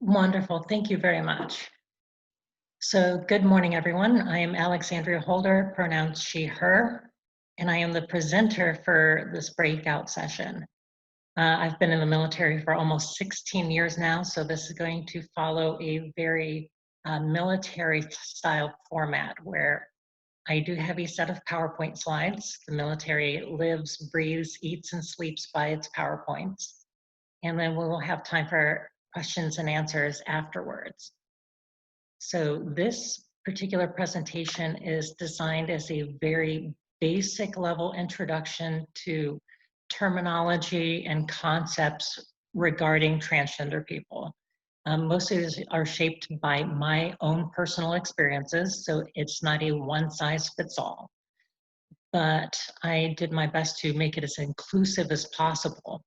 Wonderful. Thank you very much. So, good morning, everyone. I am Alexandria Holder, pronouns she, her, and I am the presenter for this breakout session. I've been in the military for almost 16 years now, so this is going to follow a very military style format where I do have a set of PowerPoint slides. The military lives, breathes, eats, and sleeps by its PowerPoints. And then we will have time for questions and answers afterwards. So this particular presentation is designed as a very basic level introduction to terminology and concepts regarding transgender people. Most of these are shaped by my own personal experiences, so it's not a one size fits all. But I did my best to make it as inclusive as possible.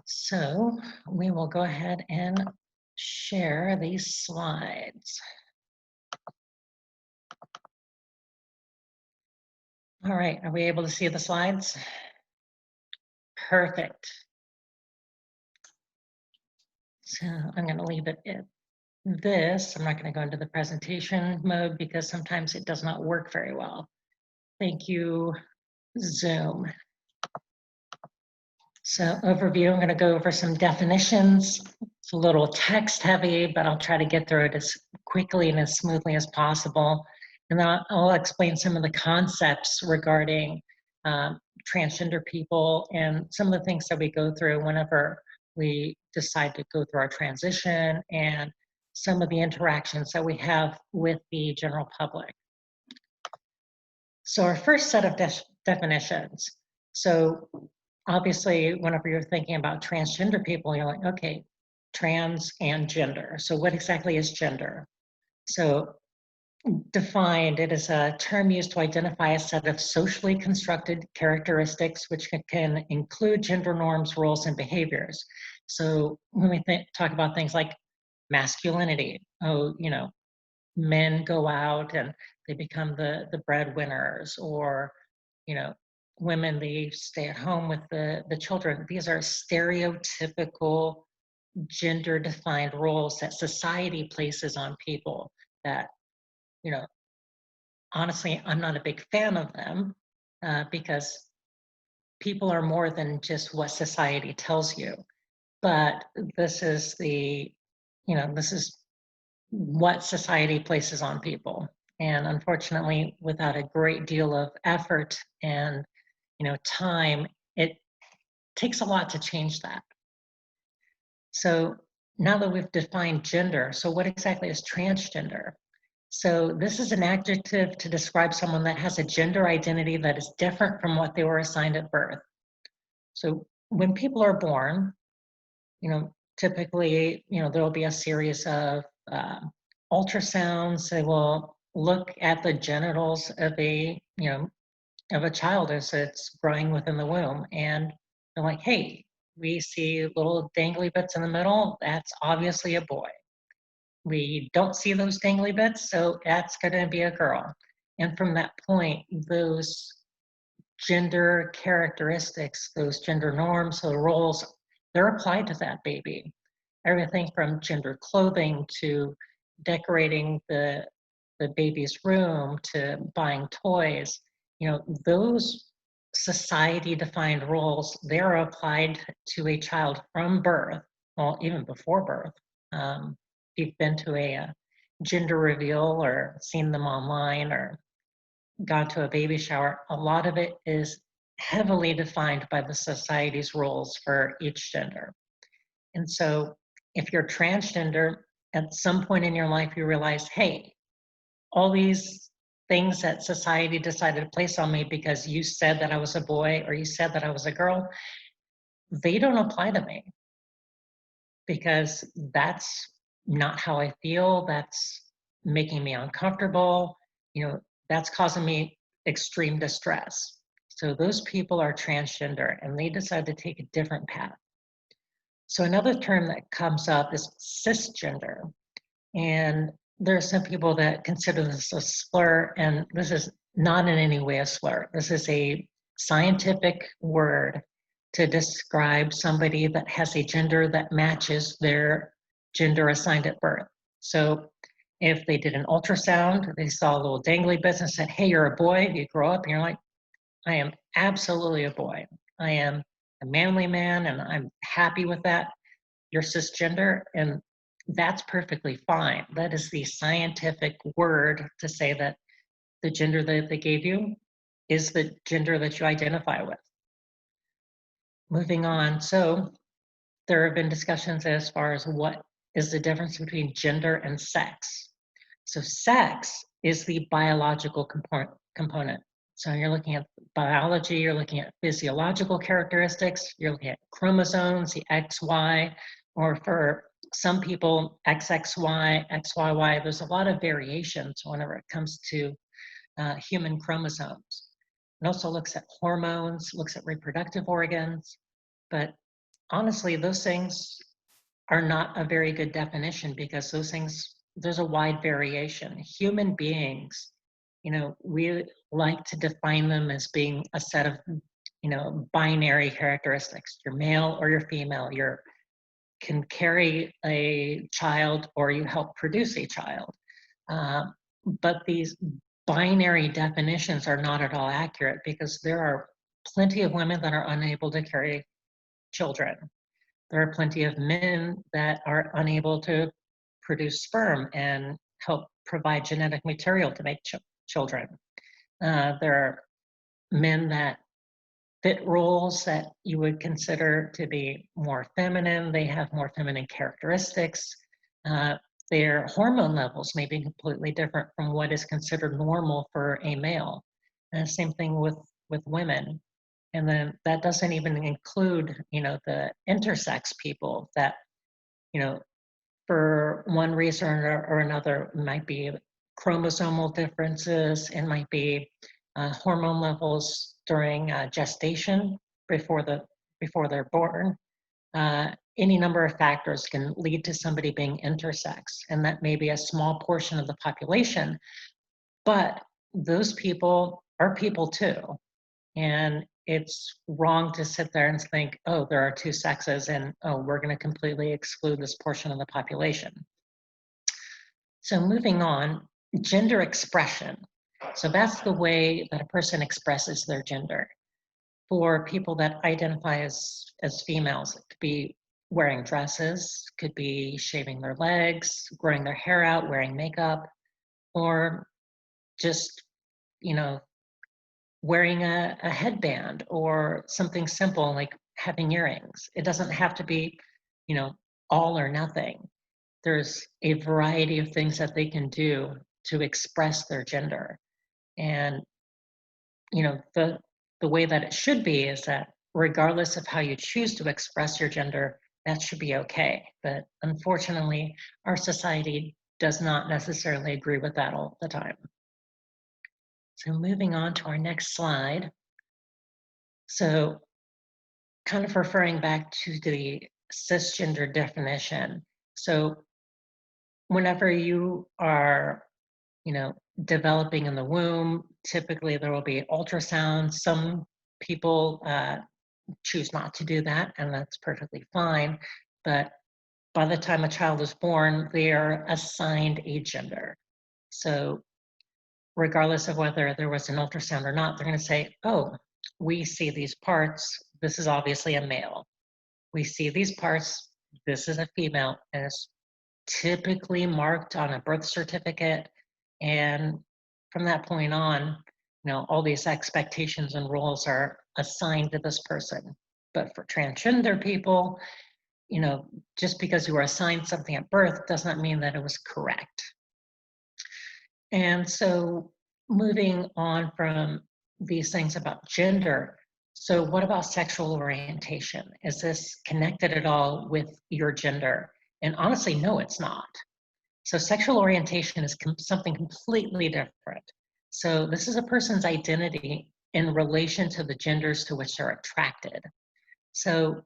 So we will go ahead and share these slides. All right, are we able to see the slides? Perfect. So I'm going to leave it at this. I'm not going to go into the presentation mode because sometimes it does not work very well. Thank you, Zoom. So overview, I'm going to go over some definitions. It's a little text heavy, but I'll try to get through it as quickly and as smoothly as possible. And then I'll explain some of the concepts regarding transgender people and some of the things that we go through whenever we decide to go through our transition and some of the interactions that we have with the general public. So our first set of definitions. So obviously, whenever you're thinking about transgender people, you're like, okay, trans and gender. So what exactly is gender? So defined, it is a term used to identify a set of socially constructed characteristics which can include gender norms, roles, and behaviors. So when we talk about things like masculinity, men go out and they become the breadwinners, or women, they stay at home with the children. These are stereotypical gender defined roles that society places on people that, honestly, I'm not a big fan of them because people are more than just what society tells you. But this is this is what society places on people. And unfortunately, without a great deal of effort and time, it takes a lot to change that. So now that we've defined gender, so what exactly is transgender? So this is an adjective to describe someone that has a gender identity that is different from what they were assigned at birth. So when people are born, typically, there'll be a series of ultrasounds. They will look at the genitals of a child as it's growing within the womb, and they're like, hey, we see little dangly bits in the middle. That's obviously a boy. We don't see those dangly bits, so that's going to be a girl. And from that point, those gender characteristics, those gender norms, the roles, they're applied to that baby. Everything from gender clothing to decorating the baby's room to buying toys, those society defined roles, they're applied to a child from birth, well, even before birth. If you've been to a gender reveal or seen them online or gone to a baby shower, a lot of it is heavily defined by the society's rules for each gender. And so if you're transgender, at some point in your life, you realize, hey, all these things that society decided to place on me because you said that I was a boy or you said that I was a girl, they don't apply to me because that's not how I feel. That's making me uncomfortable. That's causing me extreme distress. So those people are transgender and they decide to take a different path. So another term that comes up is cisgender. And there are some people that consider this a slur, and this is not in any way a slur. This is a scientific word to describe somebody that has a gender that matches their gender assigned at birth. So if they did an ultrasound, they saw a little dangly bit and said, hey, you're a boy, you grow up and you're like, I am absolutely a boy. I am a manly man and I'm happy with that. You're cisgender, and that's perfectly fine. That is the scientific word to say that the gender that they gave you is the gender that you identify with. Moving on, so there have been discussions as far as what is the difference between gender and sex. So sex is the biological component. So you're looking at biology, you're looking at physiological characteristics, you're looking at chromosomes, the XY, or for some people, XXY, XYY. There's a lot of variations whenever it comes to human chromosomes. It also looks at hormones, looks at reproductive organs, but honestly, those things are not a very good definition because those things, there's a wide variation. Human beings, we like to define them as being a set of, binary characteristics. You're male or you're female. You can carry a child or you help produce a child. But these binary definitions are not at all accurate because there are plenty of women that are unable to carry children. There are plenty of men that are unable to produce sperm and help provide genetic material to make children. There are men that fit roles that you would consider to be more feminine. They have more feminine characteristics. Their hormone levels may be completely different from what is considered normal for a male. And the same thing with women. And then that doesn't even include, the intersex people that, for one reason or another, might be chromosomal differences, it might be hormone levels during gestation before they're born. Any number of factors can lead to somebody being intersex, and that may be a small portion of the population, but those people are people too. And it's wrong to sit there and think, oh, there are two sexes and, oh, we're going to completely exclude this portion of the population. So moving on, gender expression. So that's the way that a person expresses their gender. For people that identify as females, it could be wearing dresses, could be shaving their legs, growing their hair out, wearing makeup, or just, wearing a headband or something simple like having earrings. It doesn't have to be, all or nothing. There's a variety of things that they can do to express their gender. And, the way that it should be is that regardless of how you choose to express your gender, that should be okay. But unfortunately, our society does not necessarily agree with that all the time. So moving on to our next slide. So kind of referring back to the cisgender definition. So whenever you are, developing in the womb, typically there will be ultrasound. Some people choose not to do that, and that's perfectly fine. But by the time a child is born, they are assigned a gender. So regardless of whether there was an ultrasound or not, they're going to say, oh, we see these parts, this is obviously a male. We see these parts, this is a female, and it's typically marked on a birth certificate. And from that point on, all these expectations and roles are assigned to this person. But for transgender people, just because you were assigned something at birth does not mean that it was correct. And so moving on from these things about gender, so what about sexual orientation? Is this connected at all with your gender? And honestly, no, it's not. So sexual orientation is something completely different. So this is a person's identity in relation to the genders to which they're attracted. So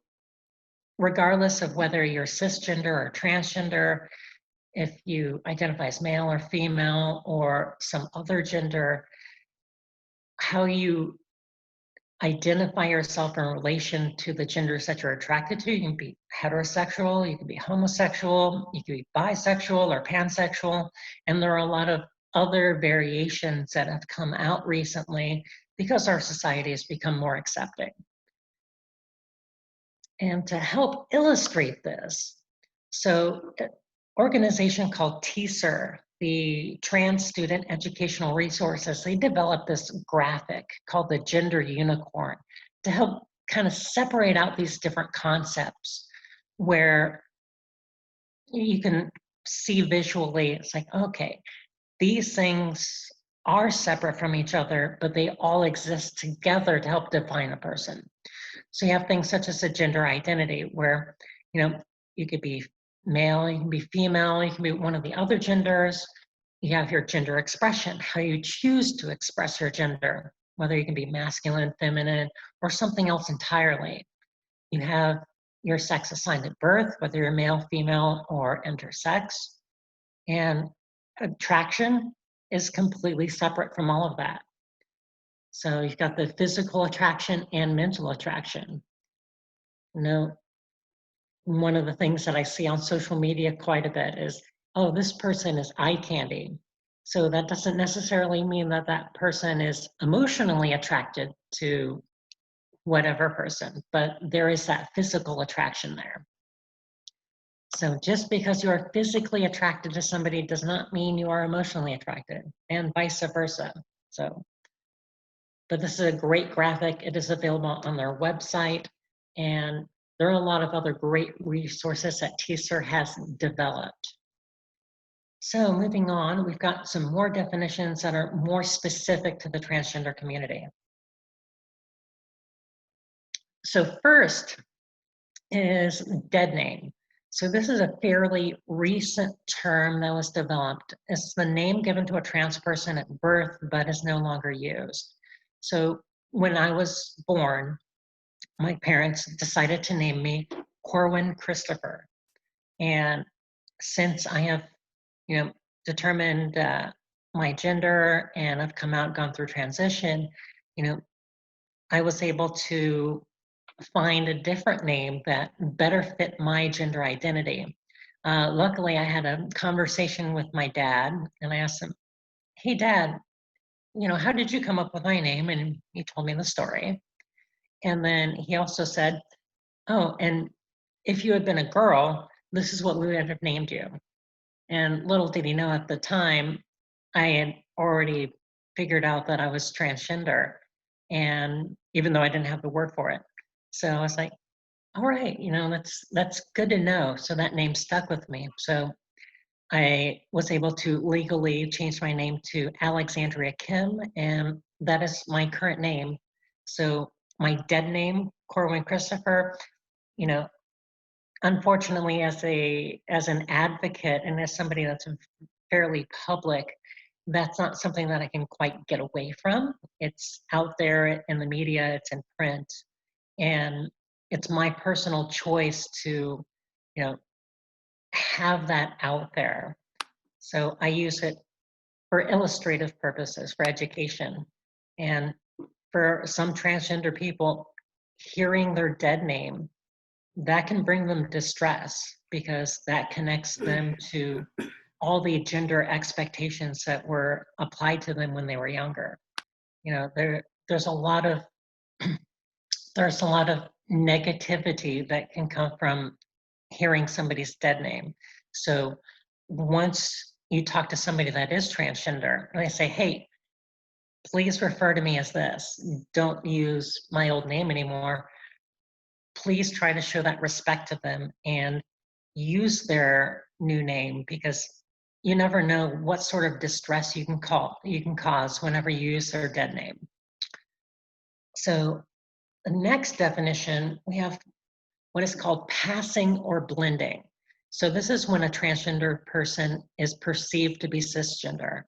regardless of whether you're cisgender or transgender, if you identify as male or female or some other gender, how you identify yourself in relation to the genders that you're attracted to. You can be heterosexual, you can be homosexual, you can be bisexual or pansexual, and there are a lot of other variations that have come out recently because our society has become more accepting. And to help illustrate this, so an organization called TSER, the Trans Student Educational Resources, they developed this graphic called the Gender Unicorn to help kind of separate out these different concepts where you can see visually, it's like, okay, these things are separate from each other, but they all exist together to help define a person. So you have things such as a gender identity where, you could be male, you can be female, you can be one of the other genders. You have your gender expression, how you choose to express your gender, whether you can be masculine, feminine, or something else entirely. You have your sex assigned at birth, whether you're male, female, or intersex. And attraction is completely separate from all of that. So you've got the physical attraction and mental attraction. One of the things that I see on social media quite a bit is, oh, this person is eye candy. So that doesn't necessarily mean that that person is emotionally attracted to whatever person, but there is that physical attraction there. So just because you are physically attracted to somebody does not mean you are emotionally attracted, and vice versa. But this is a great graphic. It is available on their website, and there are a lot of other great resources that TSER has developed. So moving on, we've got some more definitions that are more specific to the transgender community. So first is dead name. So this is a fairly recent term that was developed. It's the name given to a trans person at birth, but is no longer used. So when I was born, my parents decided to name me Corwin Christopher. And since I have, determined my gender and I've gone through transition, I was able to find a different name that better fit my gender identity. Luckily, I had a conversation with my dad, and I asked him, "Hey, Dad, how did you come up with my name?" And he told me the story. And then he also said, "Oh, and if you had been a girl, this is what we would have named you." And little did he know at the time, I had already figured out that I was transgender, and even though I didn't have the word for it. So I was like, all right, that's good to know. So that name stuck with me. So I was able to legally change my name to Alexandria Kim, and that is my current name. So my dead name, Corwin Christopher, you know, unfortunately, as an advocate and as somebody that's fairly public, that's not something that I can quite get away from. It's out there in the media, it's in print, and it's my personal choice to, you know, have that out there. So I use it for illustrative purposes, for education. And for some transgender people, hearing their dead name, that can bring them distress because that connects them to all the gender expectations that were applied to them when they were younger. There's a lot of there's a lot of negativity that can come from hearing somebody's dead name. So once you talk to somebody that is transgender and they say, hey, please refer to me as this, don't use my old name anymore, please try to show that respect to them and use their new name, because you never know what sort of distress you can cause whenever you use their dead name. So the next definition, we have what is called passing or blending. So this is when a transgender person is perceived to be cisgender.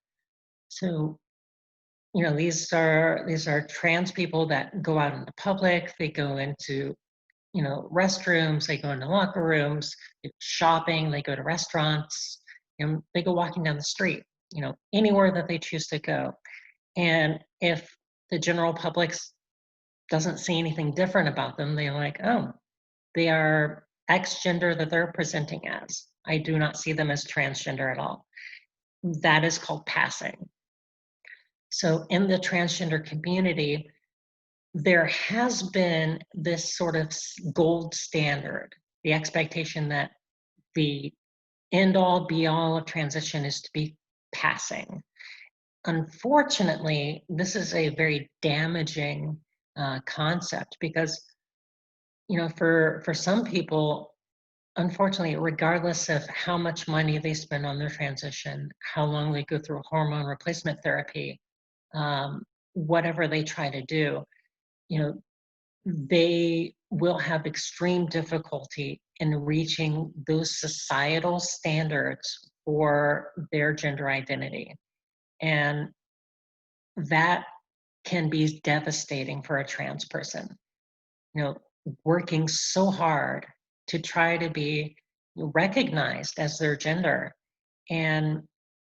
So, these are trans people that go out into public, they go into, restrooms, they go into locker rooms, they go shopping, they go to restaurants, and they go walking down the street, anywhere that they choose to go. And if the general public's doesn't see anything different about them. They're like, oh, they are X gender that they're presenting as. I do not see them as transgender at all. That is called passing. So in the transgender community, there has been this sort of gold standard, the expectation that the end all be all of transition is to be passing. Unfortunately, this is a very damaging concept because, for some people, unfortunately, regardless of how much money they spend on their transition, how long they go through hormone replacement therapy, um, whatever they try to do, you know, they will have extreme difficulty in reaching those societal standards for their gender identity. And that can be devastating for a trans person, you know, working so hard to try to be recognized as their gender and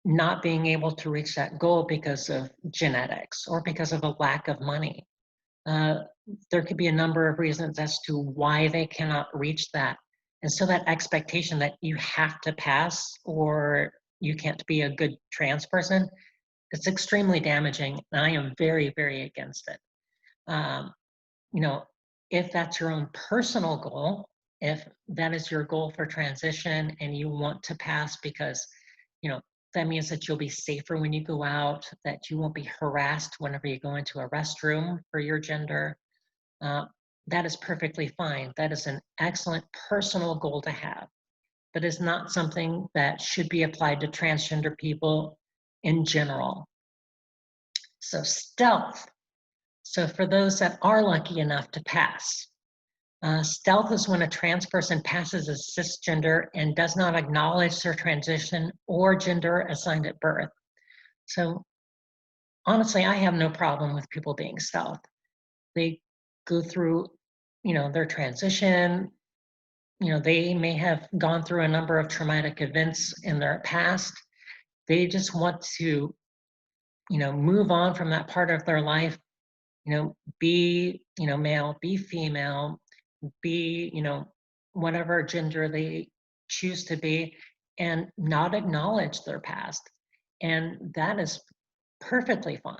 not being able to reach that goal because of genetics or because of a lack of money. Uh, there could be a number of reasons as to why they cannot reach that. And so that expectation that you have to pass or you can't be a good trans person, it's extremely damaging. And I am very, very against it. Um, you know, if that's your own personal goal, if that is your goal for transition and you want to pass because, you know, that means that you'll be safer when you go out, that you won't be harassed whenever you go into a restroom for your gender. Uh, that is perfectly fine. That is an excellent personal goal to have, but is not something that should be applied to transgender people in general. So stealth. So for those that are lucky enough to pass, stealth is when a trans person passes as cisgender and does not acknowledge their transition or gender assigned at birth. So honestly, I have no problem with people being stealth. They go through, their transition. They may have gone through a number of traumatic events in their past. They just want to, move on from that part of their life, be, male, be female, be, whatever gender they choose to be, and not acknowledge their past. And that is perfectly fine.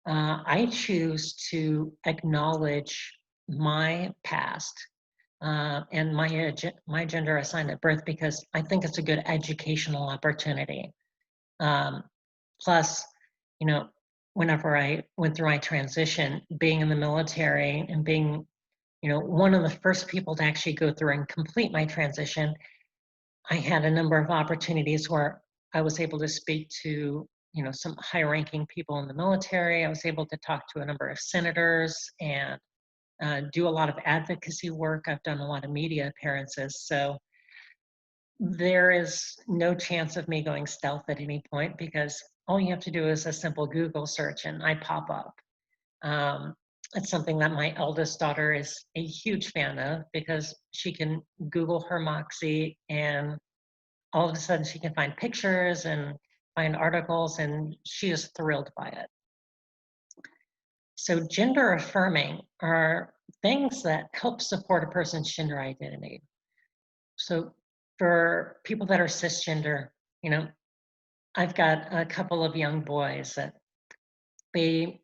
I choose to acknowledge my past and my gender assigned at birth because I think it's a good educational opportunity. Um, Plus, you know, whenever I went through my transition, being in the military and being, one of the first people to actually go through and complete my transition, I had a number of opportunities where I was able to speak to, some high-ranking people in the military. I was able to talk to a number of senators and do a lot of advocacy work. I've done a lot of media appearances. So there is no chance of me going stealth at any point because all you have to do is a simple Google search and I pop up. Um, it's something that my eldest daughter is a huge fan of because she can Google her Moxie and all of a sudden she can find pictures and find articles and she is thrilled by it. So gender affirming are things that help support a person's gender identity. So for people that are cisgender, I've got a couple of young boys that they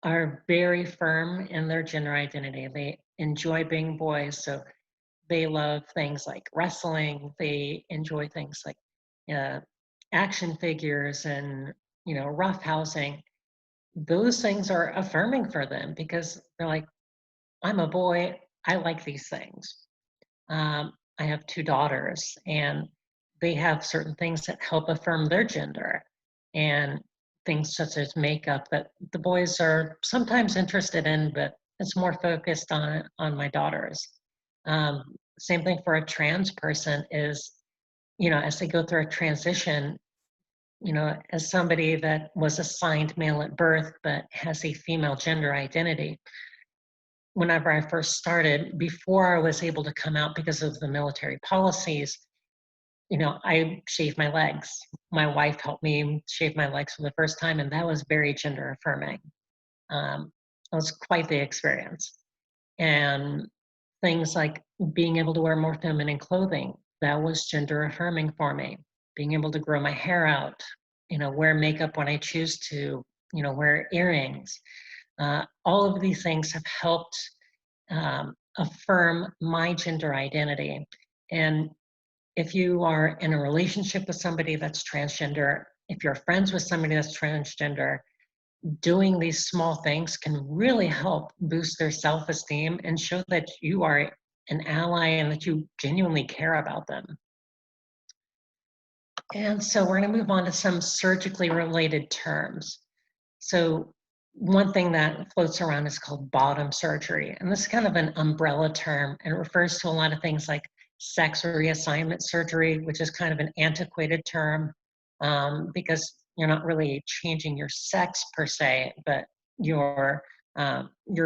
are very firm in their gender identity. They enjoy being boys, so they love things like wrestling. They enjoy things like uh, action figures and roughhousing. Those things are affirming for them because they're like, I'm a boy. I like these things. I have two daughters, and they have certain things that help affirm their gender, and things such as makeup that the boys are sometimes interested in, but it's more focused on my daughters. Same thing for a trans person is, as they go through a transition, as somebody that was assigned male at birth but has a female gender identity, whenever I first started, before I was able to come out because of the military policies, I shaved my legs. My wife helped me shave my legs for the first time, and that was very gender affirming. Um, It was quite the experience. And things like being able to wear more feminine clothing, that was gender affirming for me. Being able to grow my hair out, wear makeup when I choose to, wear earrings. All of these things have helped affirm my gender identity. And if you are in a relationship with somebody that's transgender, if you're friends with somebody that's transgender, doing these small things can really help boost their self-esteem and show that you are an ally and that you genuinely care about them. And so we're going to move on to some surgically related terms. So one thing that floats around is called bottom surgery. And this is kind of an umbrella term, and it refers to a lot of things like sex reassignment surgery, which is kind of an antiquated term because you're not really changing your sex per se, but your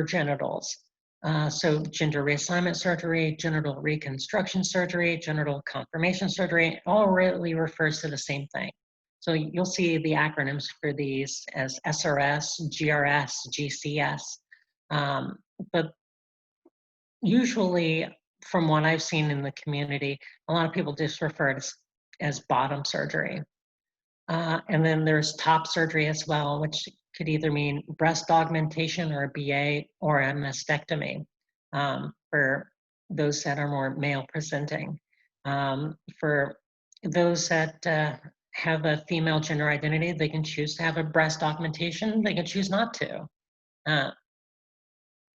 genitals. So gender reassignment surgery, genital reconstruction surgery, genital confirmation surgery, all really refers to the same thing. So you'll see the acronyms for these as SRS, GRS, GCS. But usually, from what I've seen in the community, a lot of people just refer to it as bottom surgery. And then there's top surgery as well, which could either mean breast augmentation or a BA or a mastectomy for those that are more male presenting. For those that have a female gender identity, they can choose to have a breast augmentation, they can choose not to. Uh,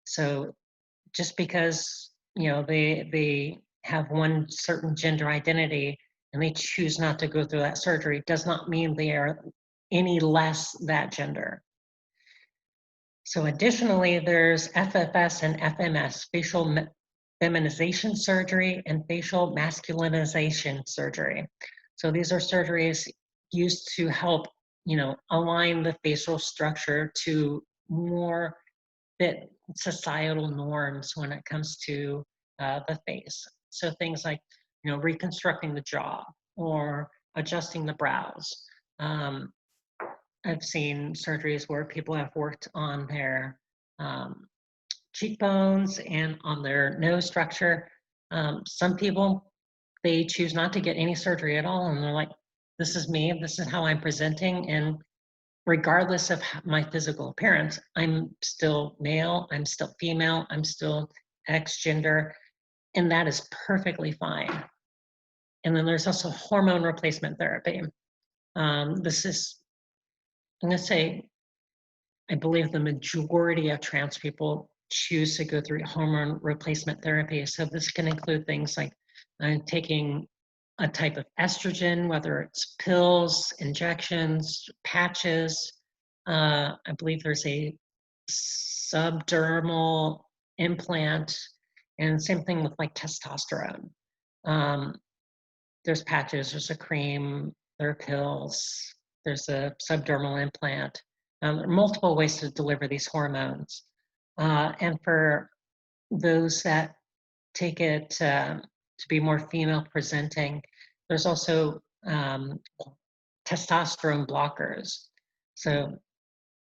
so just because they have one certain gender identity and they choose not to go through that surgery does not mean they are any less that gender. So additionally, there's FFS and FMS, facial feminization surgery and facial masculinization surgery. So these are surgeries used to help, align the facial structure to more fit societal norms when it comes to the face. So things like, reconstructing the jaw or adjusting the brows. I've seen surgeries where people have worked on their cheekbones and on their nose structure. Some people, they choose not to get any surgery at all, and they're like, this is me, this is how I'm presenting, and regardless of my physical appearance, I'm still male, I'm still female, I'm still X gender, and that is perfectly fine. And then there's also hormone replacement therapy. This is, I'm going to say, I believe the majority of trans people choose to go through hormone replacement therapy. So this can include things like taking a type of estrogen, whether it's pills, injections, patches. I believe there's a subdermal implant, and same thing with like testosterone. There's patches, there's a cream, there are pills, there's a subdermal implant. There are multiple ways to deliver these hormones. And for those that take it to be more female presenting, there's also testosterone blockers. So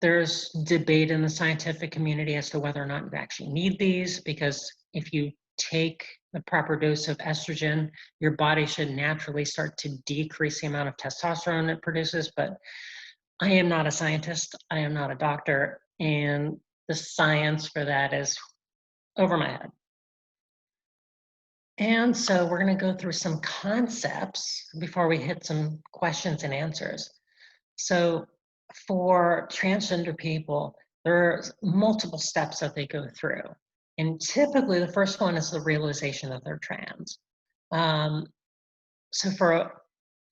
there's debate in the scientific community as to whether or not you actually need these, because if you take the proper dose of estrogen, your body should naturally start to decrease the amount of testosterone it produces. But I am not a scientist, I am not a doctor, and the science for that is over my head. And so we're going to go through some concepts before we hit some questions and answers. So for transgender people, there's multiple steps that they go through. And typically the first one is the realization that they're trans. So for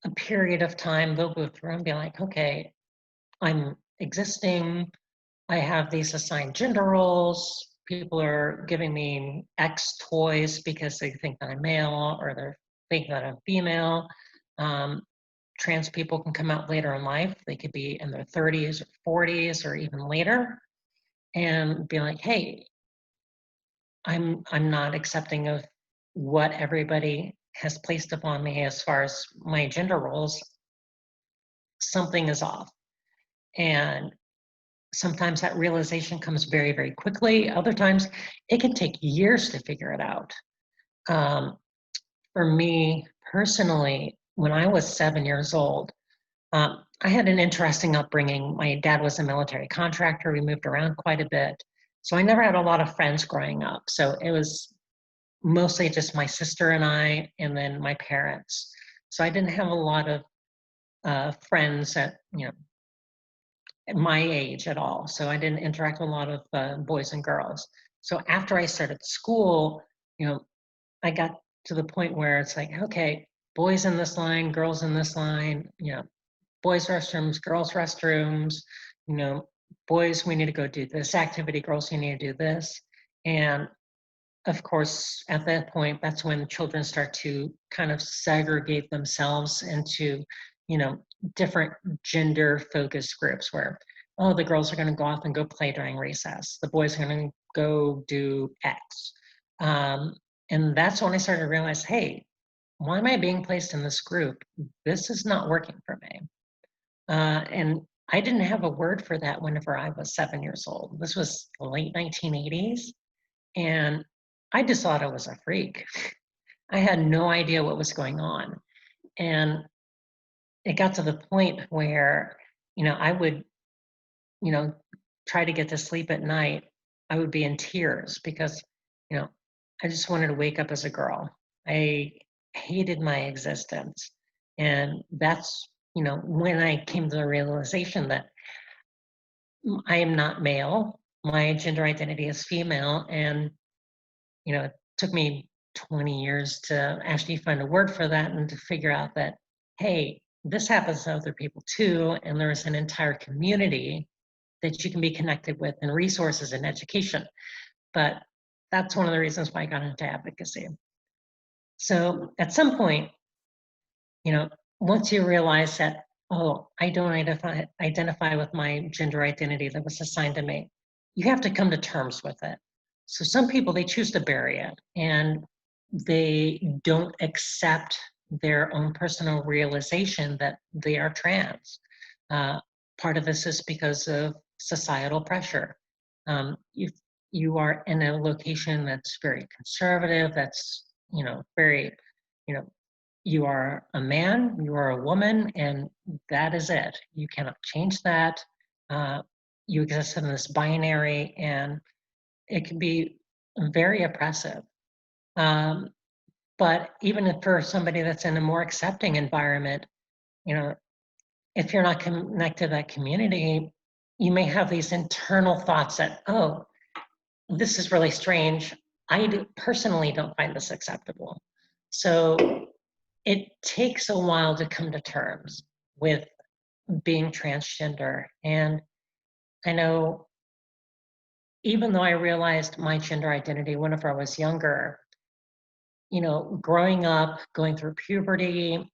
a period of time, they'll go through and be like, okay, I'm existing, I have these assigned gender roles, people are giving me X toys because they think that I'm male or they think that I'm female. Trans people can come out later in life. They could be in their 30s or 40s or even later and be like, hey, I'm not accepting of what everybody has placed upon me as far as my gender roles. Something is off. And sometimes that realization comes very, very quickly. Other times it can take years to figure it out. Um, for me personally, when I was 7 years old, I had an interesting upbringing. My dad was a military contractor. We moved around quite a bit. So I never had a lot of friends growing up. So it was mostly just my sister and I, and then my parents. So I didn't have a lot of friends at my age at all. So I didn't interact with a lot of boys and girls. So after I started school, you know, I got to the point where it's like, okay, boys in this line, girls in this line, boys restrooms, girls restrooms, you know, boys, we need to go do this activity, girls, you need to do this. And of course, at that point, that's when children start to kind of segregate themselves into, you know, different gender focused groups where, oh, the girls are going to go off and go play during recess. The boys are going to go do X. Um, and that's when I started to realize, hey, why am I being placed in this group? This is not working for me. And I didn't have a word for that whenever I was 7 years old. This was the late 1980s. And I just thought I was a freak. I had no idea what was going on. And it got to the point where, I would, you know, try to get to sleep at night. I would be in tears because, you know, I just wanted to wake up as a girl. I hated my existence. And that's, when I came to the realization that I am not male, my gender identity is female, and it took me 20 years to actually find a word for that and to figure out that, hey, this happens to other people too. And there's an entire community that you can be connected with and resources and education. But that's one of the reasons why I got into advocacy. So at some point, you know, once you realize that, oh, I don't identify with my gender identity that was assigned to me, you have to come to terms with it. So some people, they choose to bury it and they don't accept their own personal realization that they are trans. Uh, Part of this is because of societal pressure. If you are in a location that's very conservative, that's, very, you know, you are a man, you are a woman, and that is it. You cannot change that. Uh, you exist in this binary, and it can be very oppressive. Um, but even for somebody that's in a more accepting environment, you know, if you're not connected to that community, you may have these internal thoughts that, oh, this is really strange. Personally don't find this acceptable. So it takes a while to come to terms with being transgender. And I know even though I realized my gender identity whenever I was younger, growing up, going through puberty,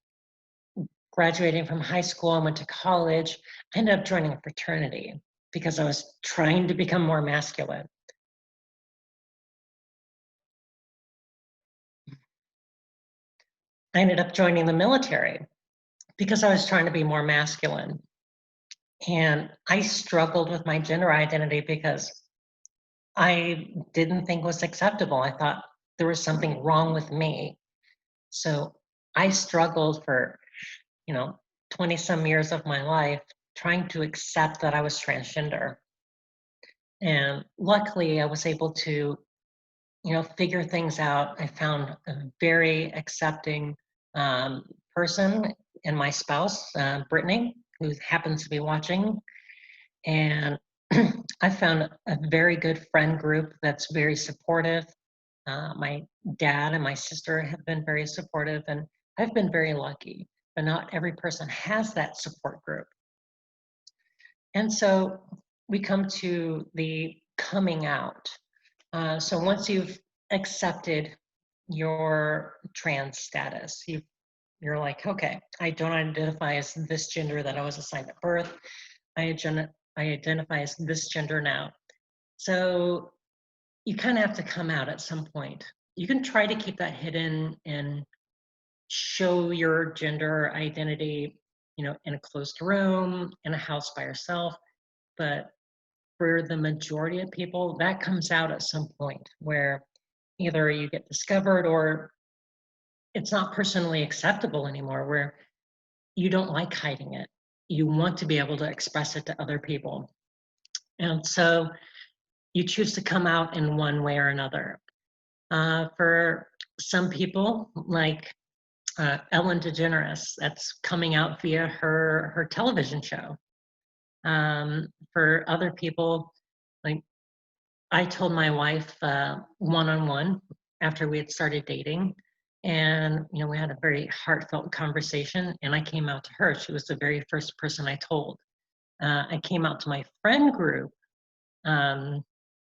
graduating from high school, I went to college, I ended up joining a fraternity because I was trying to become more masculine. I ended up joining the military because I was trying to be more masculine. And I struggled with my gender identity because I didn't think was acceptable. I thought there was something wrong with me. So I struggled for, 20 some years of my life trying to accept that I was transgender. And luckily I was able to, figure things out. I found a very accepting person in my spouse, Brittany, who happens to be watching. And I found a very good friend group that's very supportive. My dad and my sister have been very supportive, and I've been very lucky, but not every person has that support group. And so we come to the coming out. So once you've accepted your trans status, you're like, okay, I don't identify as this gender that I was assigned at birth. I identify as this gender now. So you kind of have to come out at some point. You can try to keep that hidden and show your gender identity, in a closed room, in a house by yourself. But for the majority of people, that comes out at some point where either you get discovered or it's not personally acceptable anymore, where you don't like hiding it. You want to be able to express it to other people. And so you choose to come out in one way or another. For some people, like Ellen DeGeneres, that's coming out via her television show. For other people, like I told my wife one on one after we had started dating, and we had a very heartfelt conversation. And I came out to her. She was the very first person I told. I came out to my friend group um,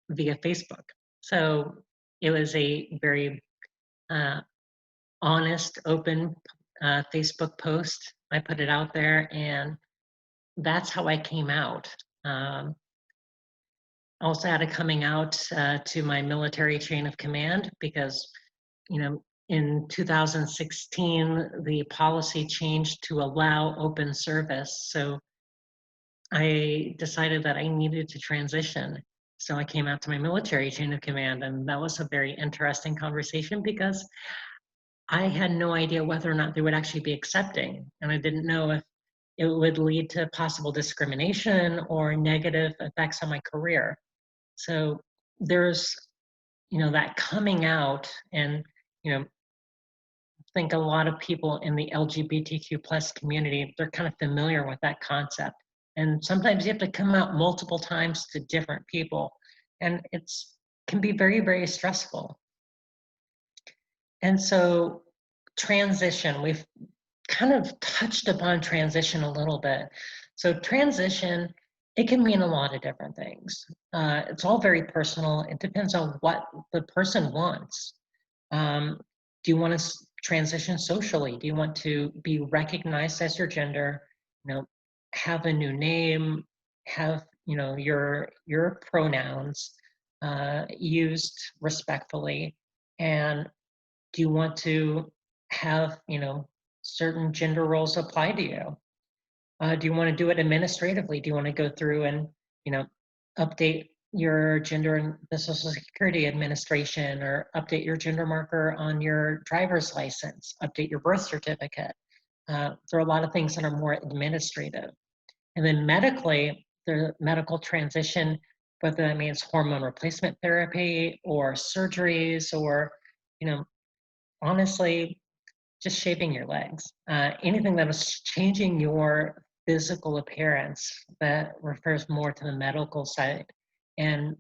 via Facebook. So it was a very uh, honest, open Facebook post. I put it out there, and that's how I came out. Um, I also had a coming out to my military chain of command because, in 2016, the policy changed to allow open service. So I decided that I needed to transition. So I came out to my military chain of command, and that was a very interesting conversation because I had no idea whether or not they would actually be accepting. And I didn't know if it would lead to possible discrimination or negative effects on my career. So there's, that coming out, and, you know, I think a lot of people in the LGBTQ plus community, they're kind of familiar with that concept. And sometimes you have to come out multiple times to different people. And it's can be very, very stressful. And so transition, we've kind of touched upon transition a little bit. So transition, it can mean a lot of different things. It's all very personal. It depends on what the person wants. Um, do you want to transition socially? Do you want to be recognized as your gender? Have a new name, have your pronouns used respectfully, and do you want to have certain gender roles apply to you? Do you want to do it administratively? Do you want to go through and you know update your gender in the Social Security Administration, or update your gender marker on your driver's license, update your birth certificate? There are a lot of things that are more administrative. And then medically, the medical transition, whether that means hormone replacement therapy or surgeries, or you know honestly, just shaving your legs. Anything that is changing your physical appearance, that refers more to the medical side. And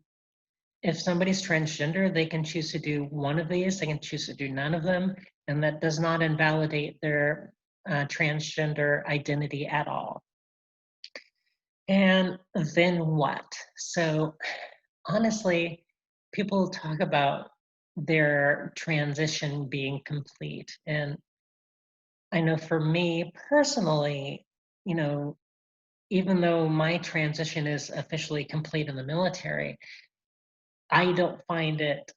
if somebody's transgender, they can choose to do one of these, they can choose to do none of them, and that does not invalidate their transgender identity at all. And then what? So honestly, people talk about their transition being complete. And I know for me personally, you know, even though my transition is officially complete in the military, I don't find it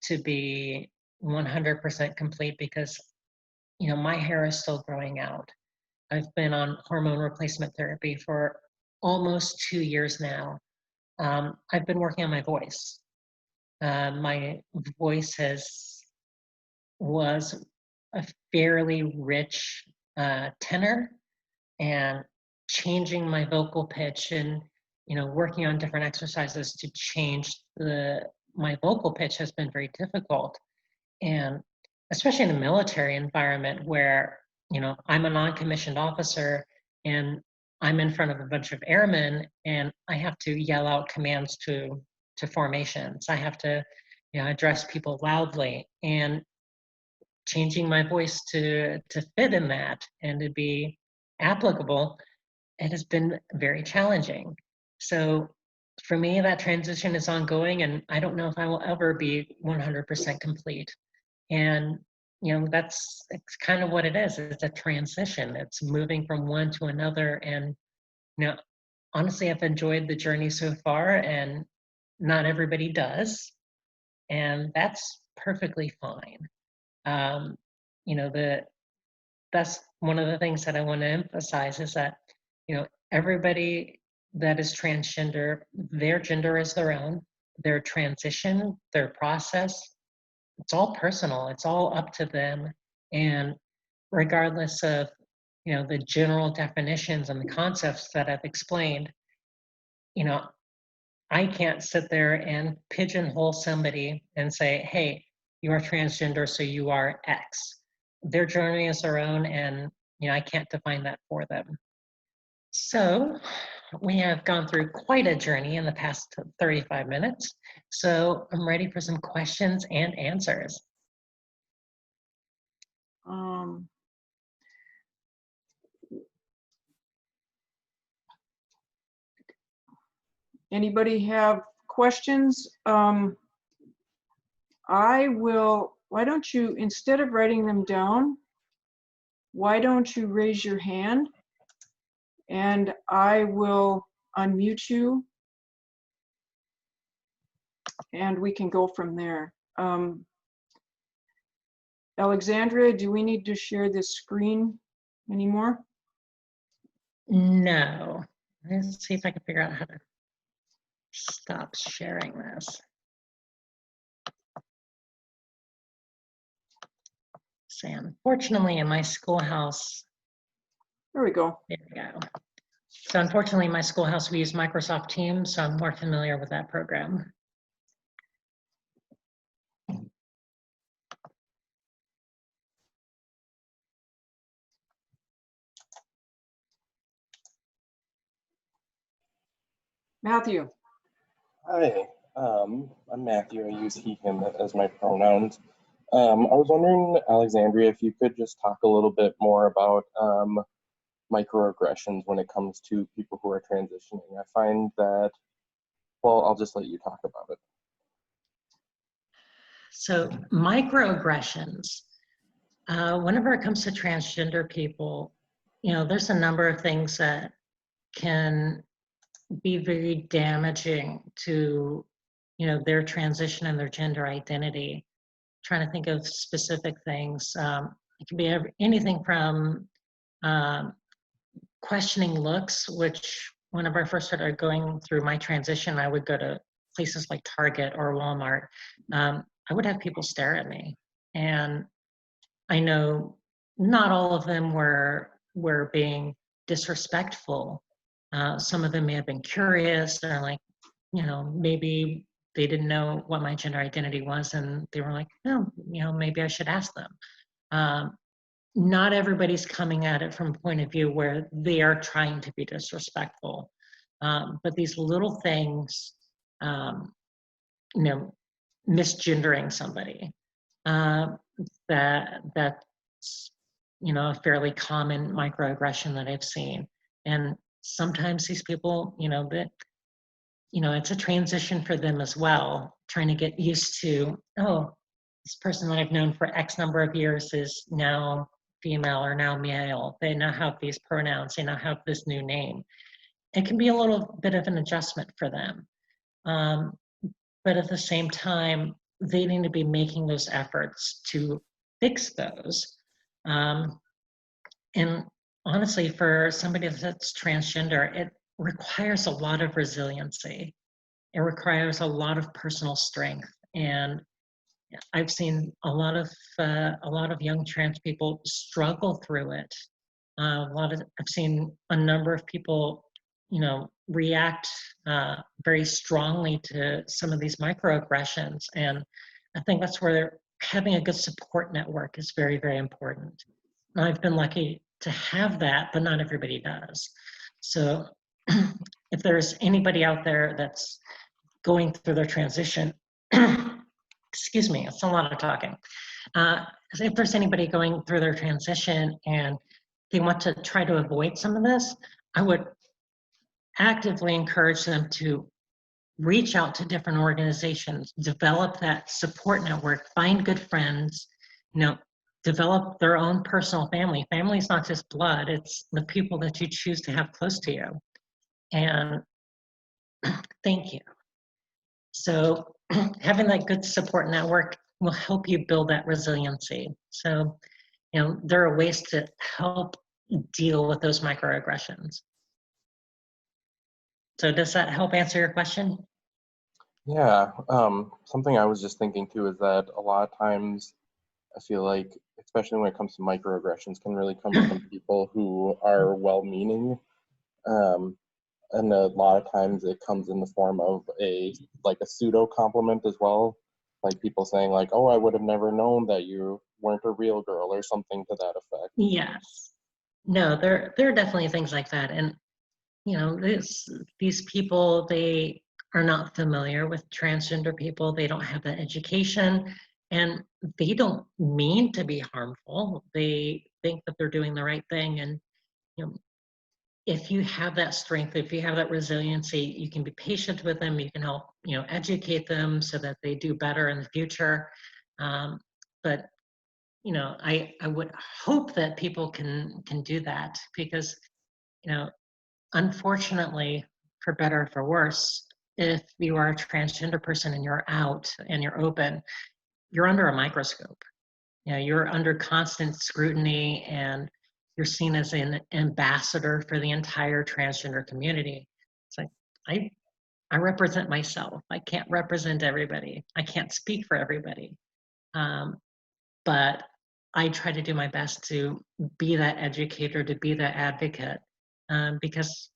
to be 100% complete because, my hair is still growing out. I've been on hormone replacement therapy for almost 2 years now. I've been working on my voice. My voice was a fairly rich tenor, and changing my vocal pitch, and working on different exercises to change the my vocal pitch has been very difficult. And especially in the military environment where I'm a non-commissioned officer, and I'm in front of a bunch of airmen, and I have to yell out commands to formations. I have to address people loudly, and changing my voice to fit in that and to be applicable, it has been very challenging. So for me, that transition is ongoing, and I don't know if I will ever be 100% complete. And that's it's kind of what it is. It's a transition. It's moving from one to another. And you know, honestly, I've enjoyed the journey so far, and not everybody does, and that's perfectly fine. Um, the That's one of the things that I want to emphasize, is that everybody that is transgender, their gender is their own, their transition, their process, it's all personal, it's all up to them. And regardless of, the general definitions and the concepts that I've explained, you know, I can't sit there and pigeonhole somebody and say, hey, you are transgender, so you are X. Their journey is their own, and I can't define that for them. So we have gone through quite a journey in the past 35 minutes. So I'm ready for some questions and answers. Anybody have questions? Why don't you, instead of writing them down, why don't you raise your hand and I will unmute you and we can go from there. Alexandria, do we need to share this screen anymore? No. Let's see if I can figure out how to stop sharing this. So unfortunately, in my schoolhouse, There we go. there we go. So unfortunately, in my schoolhouse, we use Microsoft Teams, so I'm more familiar with that program. Matthew. Hi, I'm Matthew. I use he, him as my pronouns. I was wondering, Alexandria, if you could just talk a little bit more about microaggressions when it comes to people who are transitioning. I find that, well, I'll just let you talk about it. So microaggressions, whenever it comes to transgender people, there's a number of things that can be very damaging to, their transition and their gender identity. Trying to think of specific things. It can be anything from questioning looks, which whenever I first started going through my transition, I would go to places like Target or Walmart. I would have people stare at me. And I know not all of them were being disrespectful. Some of them may have been curious or like, maybe they didn't know what my gender identity was and they were like, oh, maybe I should ask them. Not everybody's coming at it from a point of view where they are trying to be disrespectful. But these little things, misgendering somebody, that's a fairly common microaggression that I've seen. And sometimes these people, it's a transition for them as well, trying to get used to, oh, this person that I've known for X number of years is now female or now male. They now have these pronouns, they now have this new name. It can be a little bit of an adjustment for them. But at the same time, they need to be making those efforts to fix those. And honestly, for somebody that's transgender, it requires a lot of resiliency. It requires a lot of personal strength. And I've seen a lot of young trans people struggle through it. I've seen a number of people, react very strongly to some of these microaggressions. And I think that's where having a good support network is very, very important. And I've been lucky to have that, but not everybody does. So if there's anybody out there that's going through their transition, excuse me, it's a lot of talking. If there's anybody going through their transition and they want to try to avoid some of this, I would actively encourage them to reach out to different organizations, develop that support network, find good friends, develop their own personal family. Family is not just blood, it's the people that you choose to have close to you. And thank you. So having that good support network will help you build that resiliency. So, there are ways to help deal with those microaggressions. So does that help answer your question? Yeah, something I was just thinking too is that a lot of times I feel like, especially when it comes to microaggressions, can really come from people who are well-meaning. Um, and a lot of times it comes in the form of a pseudo compliment as well, like people saying like, "Oh, I would have never known that you weren't a real girl," or something to that effect. Yes. No, there are definitely things like that. And these people, they are not familiar with transgender people. They don't have that education, and they don't mean to be harmful. They think that they're doing the right thing. And you know, if you have that strength, if you have that resiliency, you can be patient with them. You can help, educate them so that they do better in the future. But I would hope that people can do that, because you know unfortunately, for better or for worse, if you are a transgender person and you're out and you're open, you're under a microscope. You're under constant scrutiny, and you're seen as an ambassador for the entire transgender community. It's like, I represent myself. I can't represent everybody. I can't speak for everybody. But I try to do my best to be that educator, to be that advocate, because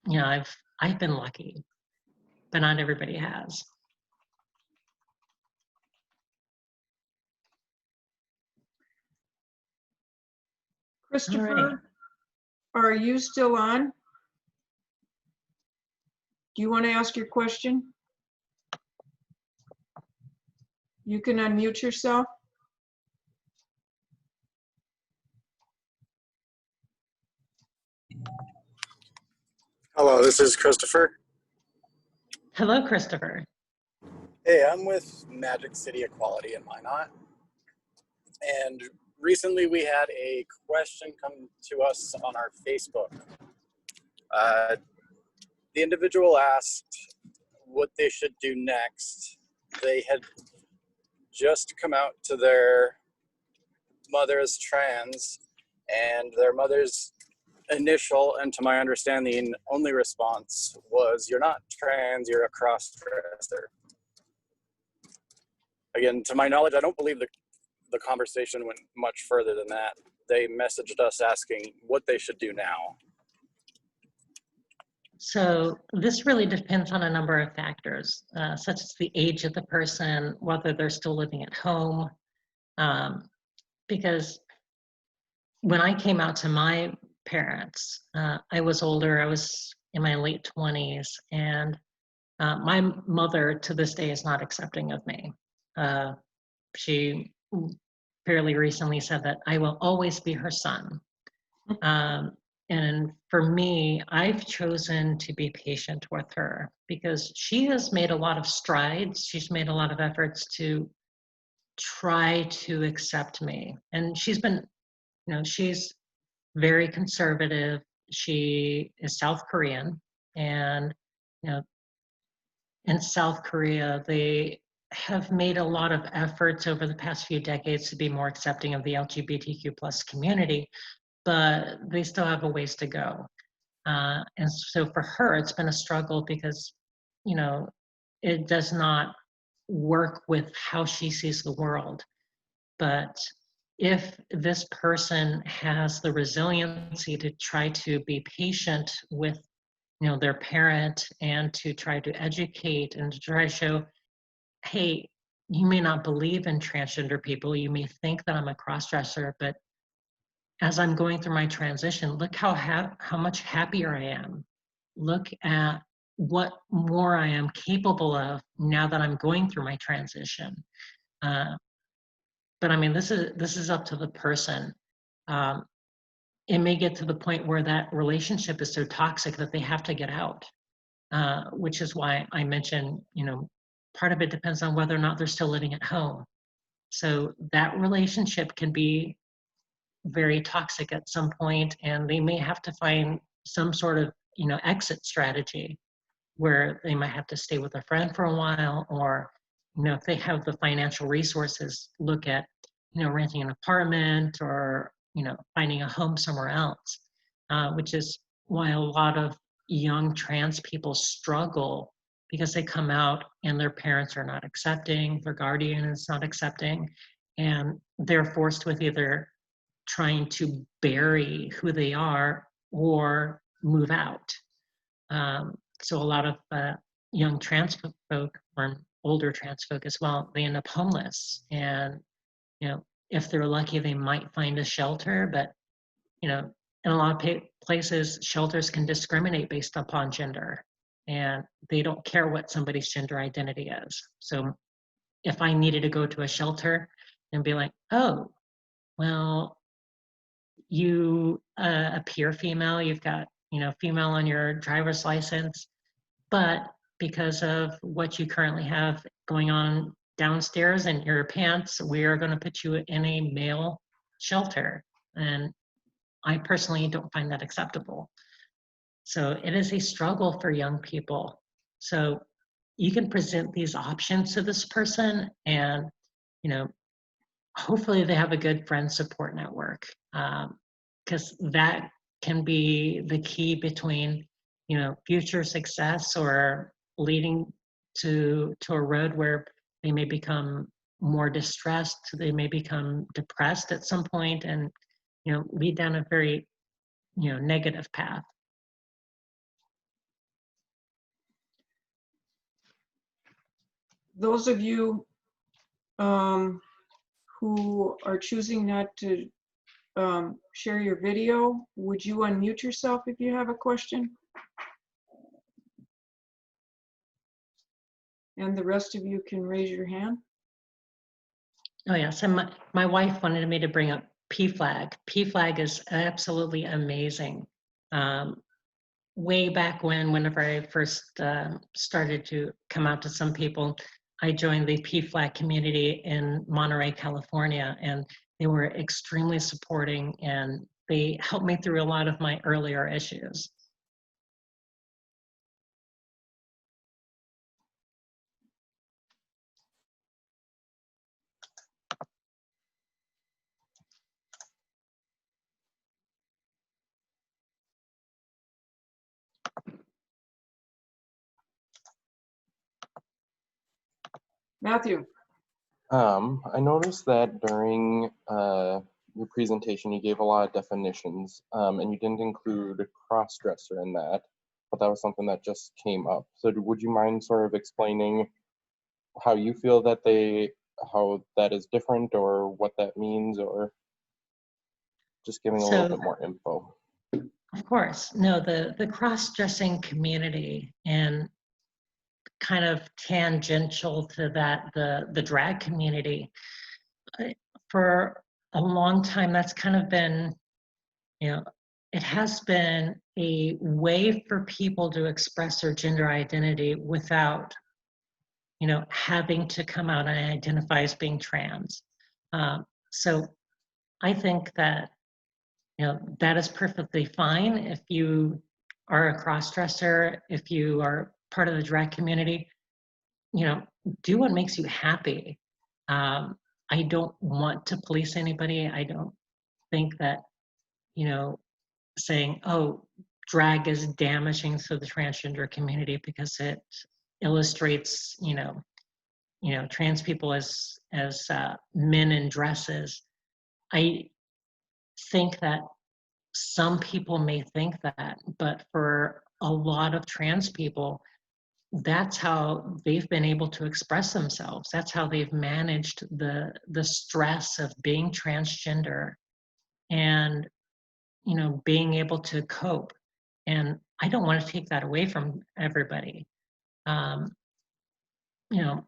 I've been lucky, but not everybody has. Christopher, are you still on? Do you want to ask your question? You can unmute yourself. Hello, this is Christopher. Hello, Christopher. Hey, I'm with Magic City Equality in Minot. And recently we had a question come to us on our Facebook. The individual asked what they should do next. They had just come out to their mother as trans, and their mother's initial, and to my understanding, only response was, "You're not trans, you're a cross-dresser." Again, to my knowledge, I don't believe the conversation went much further than that. They messaged us asking what they should do now. So this really depends on a number of factors, such as the age of the person, whether they're still living at home. Because when I came out to my parents, I was older. I was in my late 20s, and my mother to this day is not accepting of me. She fairly recently said that I will always be her son. And for me, I've chosen to be patient with her, because she has made a lot of strides. She's made a lot of efforts to try to accept me. And she's been, she's very conservative. She is South Korean, and, in South Korea, they have made a lot of efforts over the past few decades to be more accepting of the LGBTQ plus community, but they still have a ways to go. And so for her, it's been a struggle, because, it does not work with how she sees the world. But if this person has the resiliency to try to be patient with, their parent, and to try to educate and to try to show, hey, you may not believe in transgender people, you may think that I'm a crossdresser, but as I'm going through my transition, look how much happier I am. Look at what more I am capable of now that I'm going through my transition. But I mean, this is up to the person. It may get to the point where that relationship is so toxic that they have to get out, which is why I mentioned, part of it depends on whether or not they're still living at home. So that relationship can be very toxic at some point, and they may have to find some sort of, exit strategy, where they might have to stay with a friend for a while, or, if they have the financial resources, look at, renting an apartment, or, finding a home somewhere else, which is why a lot of young trans people struggle because they come out and their parents are not accepting, their guardian is not accepting, and they're forced with either trying to bury who they are or move out. So a lot of young trans folk, or older trans folk as well, they end up homeless. And, you know, if they're lucky, they might find a shelter, but, you know, in a lot of places, shelters can discriminate based upon gender, and they don't care what somebody's gender identity is. So if I needed to go to a shelter and be like, oh, well, you appear female, you've got, you know, female on your driver's license, but because of what you currently have going on downstairs in your pants, we are going to put you in a male shelter. And I personally don't find that acceptable. So it is a struggle for young people. So you can present these options to this person, and, you know, hopefully they have a good friend support network, because that can be the key between, you know, future success or leading to a road where they may become more distressed, they may become depressed at some point, and, you know, lead down a very, you know, negative path. Those of you who are choosing not to share your video, would you unmute yourself if you have a question? And the rest of you can raise your hand. Oh yeah, so my wife wanted me to bring up PFLAG. PFLAG is absolutely amazing. Way back whenever I first started to come out to some people, I joined the PFLAG community in Monterey, California, and they were extremely supporting, and they helped me through a lot of my earlier issues. Matthew. I noticed that during your presentation, you gave a lot of definitions, and you didn't include cross-dresser in that, but that was something that just came up. So would you mind sort of explaining how you feel that how that is different, or what that means, or just giving a little bit more info? Of course, no, the cross-dressing community, and kind of tangential to that, the drag community, for a long time, that's kind of been, you know, it has been a way for people to express their gender identity without, you know, having to come out and identify as being trans. So I think that, you know, that is perfectly fine if you are a cross-dresser, if you are part of the drag community. You know, do what makes you happy. I don't want to police anybody. I don't think that, you know, saying, oh, drag is damaging to the transgender community because it illustrates, you know, trans people as men in dresses. I think that some people may think that, but for a lot of trans people, that's how they've been able to express themselves. That's how they've managed the stress of being transgender, and, you know, being able to cope. And I don't want to take that away from everybody. You know,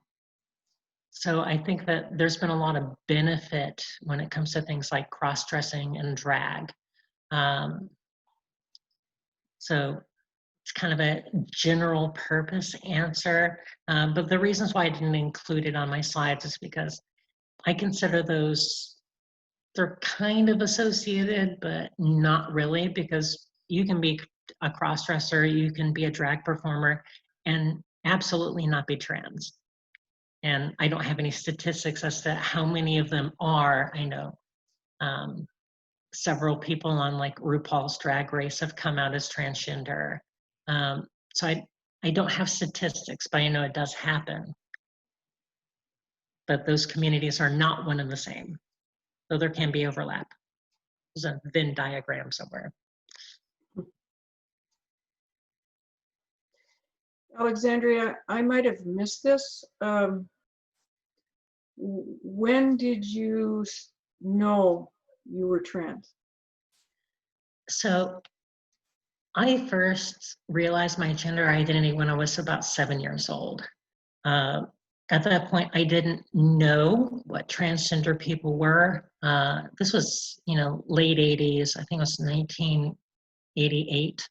so I think that there's been a lot of benefit when it comes to things like cross-dressing and drag. So it's kind of a general purpose answer, but the reasons why I didn't include it on my slides is because I consider those, they're kind of associated, but not really, because you can be a cross-dresser, you can be a drag performer, and absolutely not be trans. And I don't have any statistics as to how many of them are. I know several people on like RuPaul's Drag Race have come out as transgender. So I don't have statistics, but I know it does happen. But those communities are not one and the same. So there can be overlap. There's a Venn diagram somewhere. Alexandria, I might have missed this. When did you know you were trans? So I first realized my gender identity when I was about 7 years old. At that point, I didn't know what transgender people were. This was, late 80s. I think it was 1988.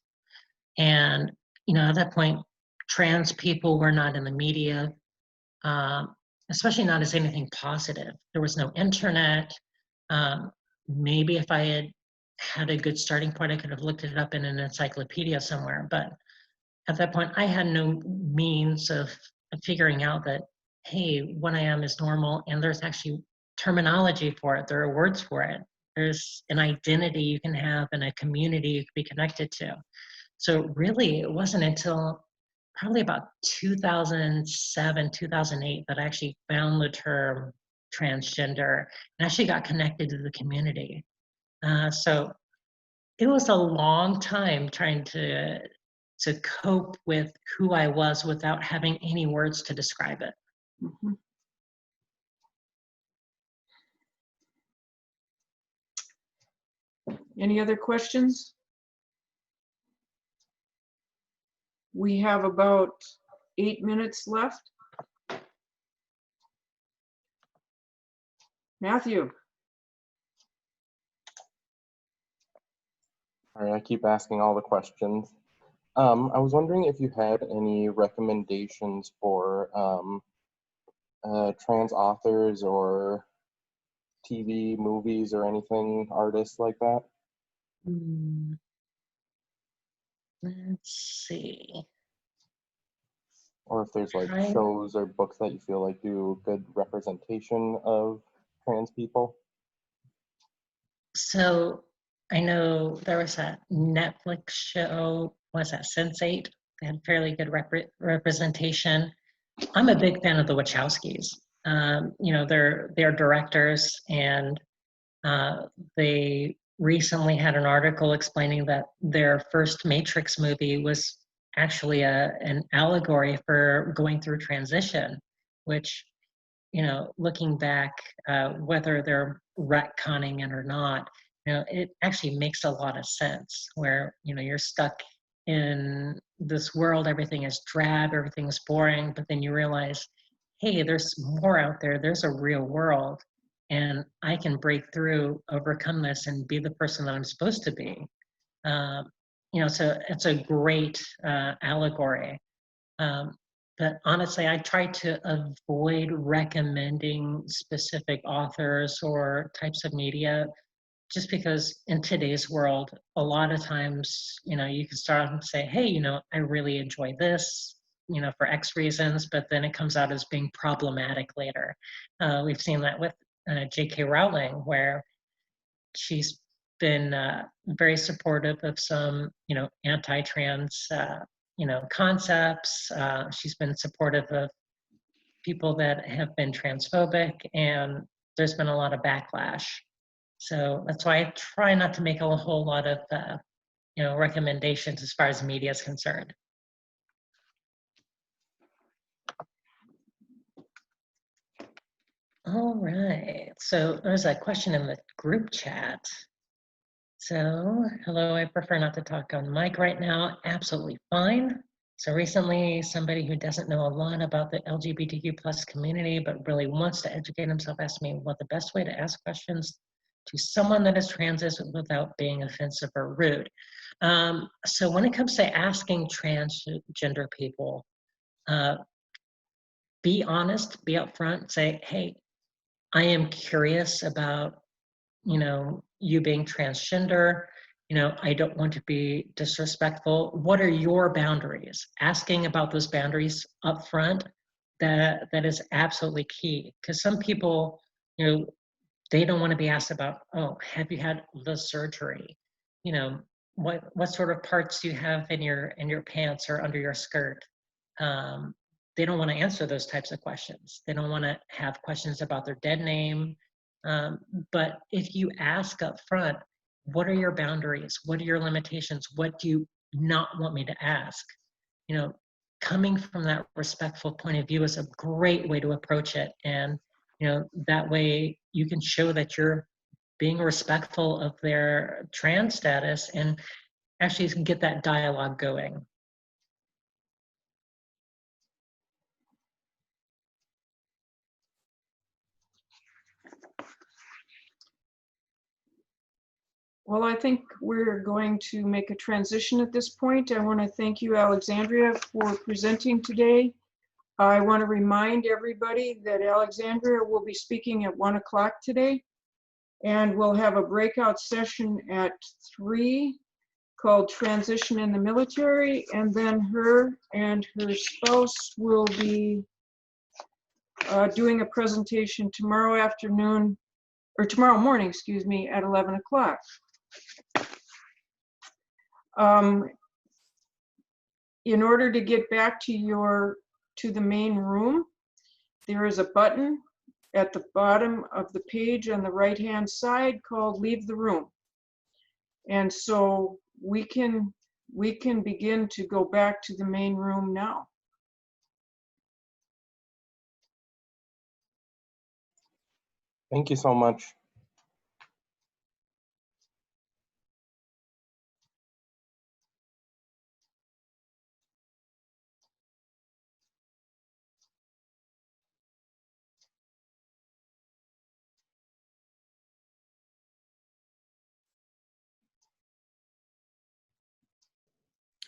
And, at that point, trans people were not in the media, um, especially not as anything positive. There was no internet. Maybe if I had a good starting point, I could have looked it up in an encyclopedia somewhere. But at that point, I had no means of figuring out that, hey, what I am is normal, and there's actually terminology for it. There are words for it. There's an identity you can have and a community you can be connected to. So really, it wasn't until probably about 2007, 2008 that I actually found the term transgender and actually got connected to the community. So it was a long time trying to cope with who I was without having any words to describe it. Mhm. Any other questions? We have about 8 minutes left. Matthew, All right, I keep asking all the questions. I was wondering if you had any recommendations for trans authors or TV, movies, or anything, artists like that? Let's see. Or if there's like Try- shows or books that you feel like do good representation of trans people? So I know there was a Netflix show, was that Sense8? They had fairly good representation. I'm a big fan of the Wachowskis. They're directors, and they recently had an article explaining that their first Matrix movie was actually an allegory for going through transition, which, looking back, whether they're retconning it or not, it actually makes a lot of sense where, you're stuck in this world, everything is drab, everything is boring, but then you realize, hey, there's more out there, there's a real world, and I can break through, overcome this, and be the person that I'm supposed to be. So it's a great allegory. But honestly, I try to avoid recommending specific authors or types of media just because in today's world, a lot of times, you can start and say, hey, I really enjoy this, for X reasons, but then it comes out as being problematic later. We've seen that with J.K. Rowling, where she's been very supportive of some, anti-trans, concepts. She's been supportive of people that have been transphobic, and there's been a lot of backlash. So that's why I try not to make a whole lot of, recommendations as far as media is concerned. All right. So there's a question in the group chat. So, hello, I prefer not to talk on mic right now. Absolutely fine. So recently, somebody who doesn't know a lot about the LGBTQ plus community, but really wants to educate himself, asked me what the best way to ask questions to someone that is trans is without being offensive or rude. So when it comes to asking transgender people, be honest, be upfront, say, hey, I am curious about, you being transgender. I don't want to be disrespectful. What are your boundaries? Asking about those boundaries up front, that is absolutely key. Because some people, they don't want to be asked about, oh, have you had the surgery? what sort of parts do you have in your pants or under your skirt? They don't want to answer those types of questions. They don't want to have questions about their dead name. But if you ask up front, what are your boundaries? What are your limitations? What do you not want me to ask? You know, coming from that respectful point of view is a great way to approach it. And, you know, that way you can show that you're being respectful of their trans status and actually get that dialogue going. Well, I think we're going to make a transition at this point. I want to thank you, Alexandria, for presenting today. I want to remind everybody that Alexandria will be speaking at 1 o'clock today, and we'll have a breakout session at 3 called Transition in the Military, and then her and her spouse will be doing a presentation tomorrow afternoon, or tomorrow morning, excuse me, at 11 o'clock. In order to get back to the main room, there is a button at the bottom of the page on the right-hand side called Leave the Room. And so we can begin to go back to the main room now. Thank you so much.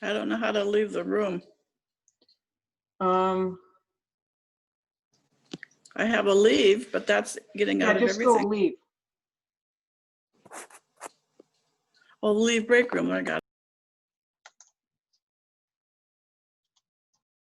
I don't know how to leave the room. Um, I have a leave, but that's getting out yeah, of just go everything. leave. Oh, leave break room, I got it.